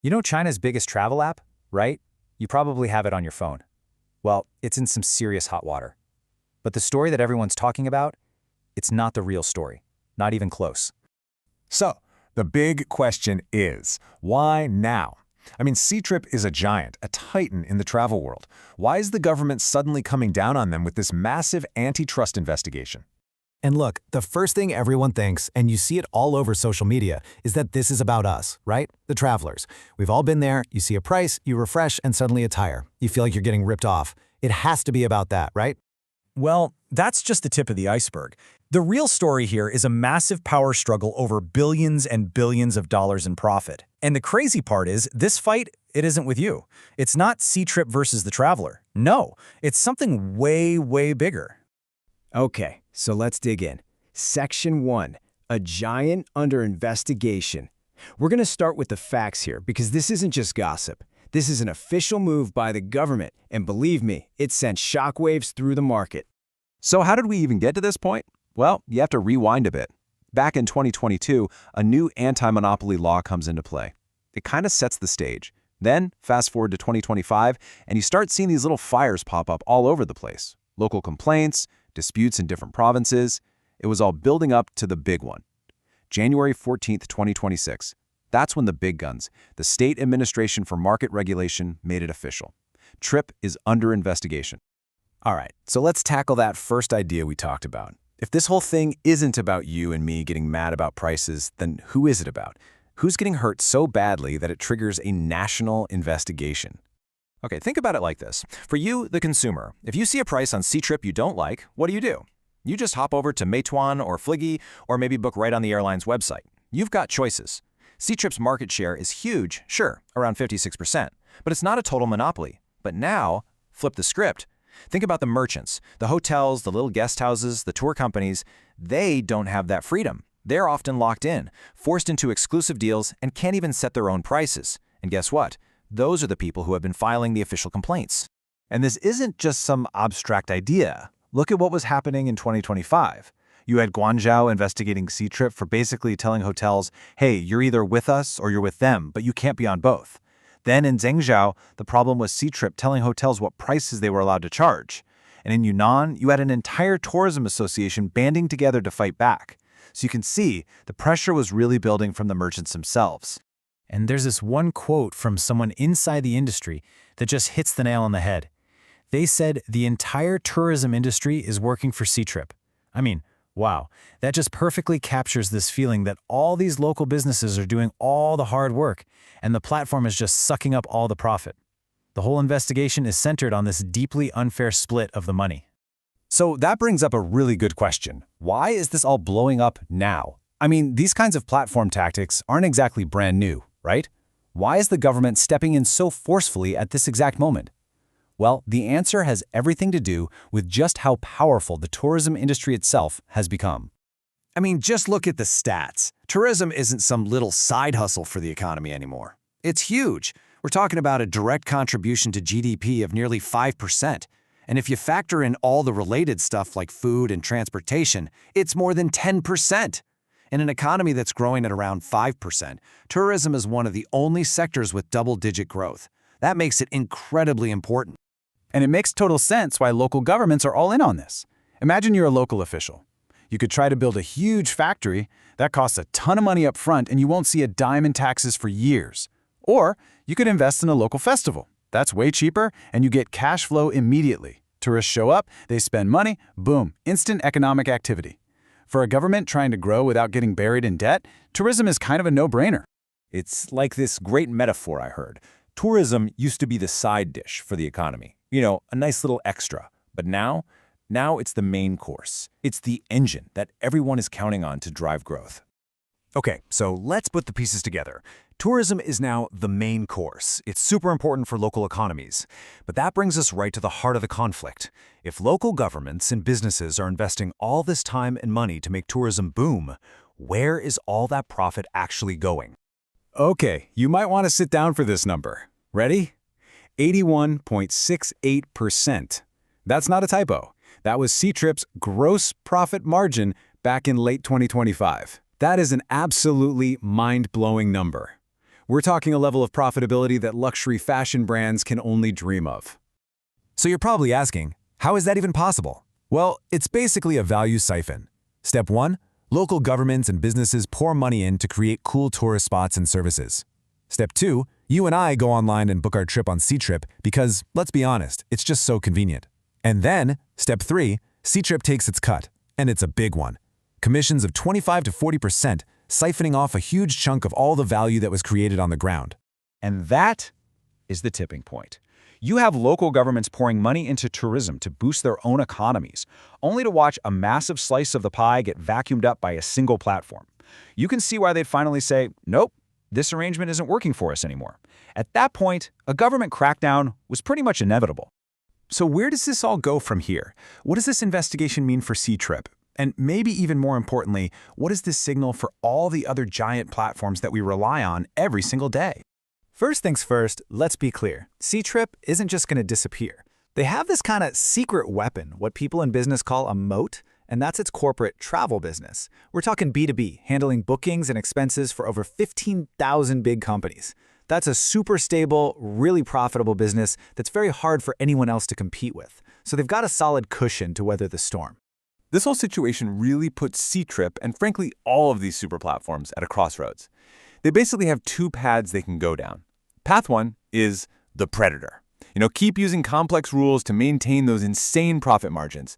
You know China's biggest travel app, right? You probably have it on your phone. Well, it's in some serious hot water. But the story that everyone's talking about, it's not the real story. Not even close. So, the big question is, why now? I mean, Ctrip is a giant, a titan in the travel world. Why is the government suddenly coming down on them with this massive antitrust investigation? And look, the first thing everyone thinks, and you see it all over social media, is that this is about us, right? The travelers. We've all been there, you see a price, you refresh, and suddenly it's higher. You feel like you're getting ripped off. It has to be about that, right? Well, that's just the tip of the iceberg. The real story here is a massive power struggle over billions and billions of dollars in profit. And the crazy part is, this fight, it isn't with you. It's not Ctrip versus the traveler. No, it's something way, way bigger. Okay, so let's dig in. Section 1, a giant under investigation. We're going to start with the facts here because this isn't just gossip. This is an official move by the government, and believe me, it sent shockwaves through the market. So how did we even get to this point? Well, you have to rewind a bit. Back in 2022, a new anti-monopoly law comes into play. It kind of sets the stage. Then, fast forward to 2025, and you start seeing these little fires pop up all over the place. Local complaints, disputes in different provinces. It was all building up to the big one. January 14th, 2026. That's when the big guns, the State Administration for Market Regulation, made it official. TRIP is under investigation. All right, so let's tackle that first idea we talked about. If this whole thing isn't about you and me getting mad about prices, then who is it about? Who's getting hurt so badly that it triggers a national investigation? Okay, think about it like this. For you, the consumer, if you see a price on Ctrip you don't like, what do? You just hop over to Meituan or Fliggy, or maybe book right on the airline's website. You've got choices. Ctrip's market share is huge, sure, around 56%, but it's not a total monopoly. But now, flip the script. Think about the merchants, the hotels, the little guest houses, the tour companies. They don't have that freedom. They're often locked in, forced into exclusive deals, and can't even set their own prices. And guess what? Those are the people who have been filing the official complaints. And this isn't just some abstract idea. Look at what was happening in 2025. You had Guangzhou investigating Ctrip for basically telling hotels, hey, you're either with us or you're with them, but you can't be on both. Then in Zhengzhou, the problem was Ctrip telling hotels what prices they were allowed to charge. And in Yunnan, you had an entire tourism association banding together to fight back. So you can see the pressure was really building from the merchants themselves. And there's this one quote from someone inside the industry that just hits the nail on the head. They said the entire tourism industry is working for Ctrip. I mean, wow, that just perfectly captures this feeling that all these local businesses are doing all the hard work, and the platform is just sucking up all the profit. The whole investigation is centered on this deeply unfair split of the money. So that brings up a really good question. Why is this all blowing up now? I mean, these kinds of platform tactics aren't exactly brand new, right? Why is the government stepping in so forcefully at this exact moment? Well, the answer has everything to do with just how powerful the tourism industry itself has become. I mean, just look at the stats. Tourism isn't some little side hustle for the economy anymore. It's huge. We're talking about a direct contribution to GDP of nearly 5%. And if you factor in all the related stuff like food and transportation, it's more than 10%. In an economy that's growing at around 5%, tourism is one of the only sectors with double-digit growth. That makes it incredibly important. And it makes total sense why local governments are all in on this. Imagine you're a local official. You could try to build a huge factory that costs a ton of money up front and you won't see a dime in taxes for years. Or you could invest in a local festival. That's way cheaper and you get cash flow immediately. Tourists show up, they spend money, boom, instant economic activity. For a government trying to grow without getting buried in debt, tourism is kind of a no-brainer. It's like this great metaphor I heard. Tourism used to be the side dish for the economy. You know, a nice little extra. But now it's the main course. It's the engine that everyone is counting on to drive growth. Okay, so let's put the pieces together. Tourism is now the main course. It's super important for local economies. But that brings us right to the heart of the conflict. If local governments and businesses are investing all this time and money to make tourism boom, where is all that profit actually going? Okay, you might want to sit down for this number. Ready? 81.68%. That's not a typo. That was Ctrip's gross profit margin back in late 2025. That is an absolutely mind-blowing number. We're talking a level of profitability that luxury fashion brands can only dream of. So you're probably asking, how is that even possible? Well, it's basically a value siphon. Step 1, local governments and businesses pour money in to create cool tourist spots and services. Step 2, you and I go online and book our trip on Ctrip because, let's be honest, it's just so convenient. And then, Step 3, Ctrip takes its cut, and it's a big one. Commissions of 25 to 40%, siphoning off a huge chunk of all the value that was created on the ground. And that is the tipping point. You have local governments pouring money into tourism to boost their own economies, only to watch a massive slice of the pie get vacuumed up by a single platform. You can see why they'd finally say, nope, this arrangement isn't working for us anymore. At that point, a government crackdown was pretty much inevitable. So where does this all go from here? What does this investigation mean for Ctrip? And maybe even more importantly, what does this signal for all the other giant platforms that we rely on every single day? First things first, let's be clear. Ctrip isn't just going to disappear. They have this kind of secret weapon, what people in business call a moat, and that's its corporate travel business. We're talking B2B, handling bookings and expenses for over 15,000 big companies. That's a super stable, really profitable business that's very hard for anyone else to compete with. So they've got a solid cushion to weather the storm. This whole situation really puts Ctrip and frankly all of these super platforms at a crossroads. They basically have two paths they can go down. Path 1 is the predator. Keep using complex rules to maintain those insane profit margins.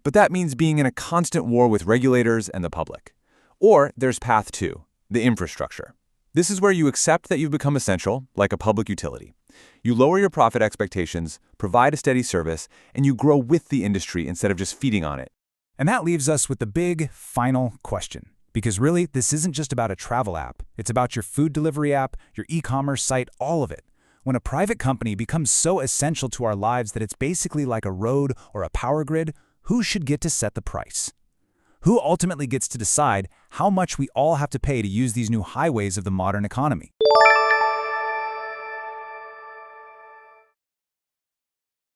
But that means being in a constant war with regulators and the public. Or there's Path 2, the infrastructure. This is where you accept that you've become essential, like a public utility. You lower your profit expectations, provide a steady service, and you grow with the industry instead of just feeding on it. And that leaves us with the big, final question. Because really, this isn't just about a travel app. It's about your food delivery app, your e-commerce site, all of it. When a private company becomes so essential to our lives that it's basically like a road or a power grid, who should get to set the price? Who ultimately gets to decide how much we all have to pay to use these new highways of the modern economy?